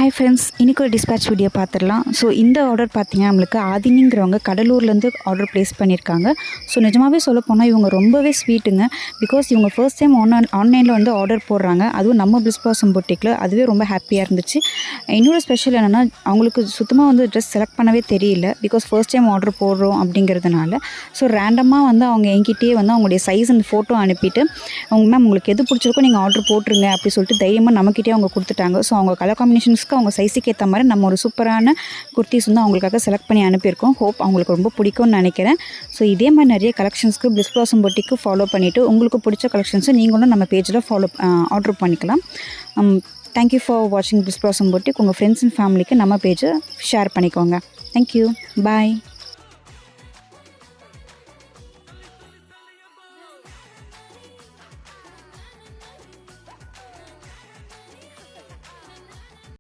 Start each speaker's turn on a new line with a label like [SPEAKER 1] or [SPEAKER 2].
[SPEAKER 1] Hi friends, இன்றைக்கி ஒரு dispatch video பார்த்துடலாம். ஸோ இந்த ஆர்டர் பார்த்திங்கன்னா நம்மளுக்கு ஆதினிங்கிறவங்க கடலூர்லேருந்து ஆர்டர் ப்ளேஸ் பண்ணியிருக்காங்க. ஸோ நிஜமாகவே சொல்லப்போனால் இவங்க ரொம்பவே ஸ்வீட்டுங்க. பிகாஸ் இவங்க ஃபர்ஸ்ட் டைம் ஆன்லைனில் வந்து ஆர்டர் போடுறாங்க, அதுவும் நம்ம பிளிஸ் பிளாசம் பொட்டிக்கில். அதுவே ரொம்ப ஹாப்பியாக இருந்துச்சு. இன்னொரு ஸ்பெஷல் என்னென்னா, அவங்களுக்கு சுத்தமாக வந்து ட்ரெஸ் செலக்ட் பண்ணவே தெரியல. பிகாஸ் ஃபர்ஸ்ட் டைம் ஆர்டர் போடுறோம் அப்படிங்கிறதுனால. ஸோ ரேண்டமாக வந்து அவங்க என்கிட்டயே வந்து அவங்களுடைய சைஸ் அந்த ஃபோட்டோ அனுப்பிட்டு, அவங்க மேம் உங்களுக்கு எது பிடிச்சிருக்கோ நீங்கள் ஆர்டர் போட்டுருங்க அப்படி சொல்லிட்டு தைரியமாக நம்மக்கிட்டே அவங்க கொடுத்துட்டாங்க. ஸோ அவங்க கலர் காம்பினேஷன்ஸ்க்கு அவங்க சைஸுக்கு ஏற்ற மாதிரி நம்ம ஒரு சூப்பரான குர்த்திஸ் வந்து அவங்களுக்காக செலக்ட் பண்ணி அனுப்பியிருக்கோம். ஹோப் அவங்களுக்கு ரொம்ப பிடிக்கும்னு நினைக்கிறேன். ஸோ இதே மாதிரி நிறைய கலெக்ஷன்ஸ்க்கு பிளிஸ் பிளாசம் பொட்டிக்கு ஃபாலோ பண்ணிவிட்டு உங்களுக்கு பிடிச்ச கலெக்ஷன்ஸை நீங்களும் நம்ம பேஜில் ஆர்டர் பண்ணிக்கலாம். தேங்க்யூ ஃபார் வாட்சிங் பிளிஸ் பிளாசம் பொட்டிக். உங்கள் ஃப்ரெண்ட்ஸ் அண்ட் ஃபேமிலிக்கு நம்ம பேஜை ஷேர் பண்ணிக்கோங்க. தேங்க்யூ, பாய்.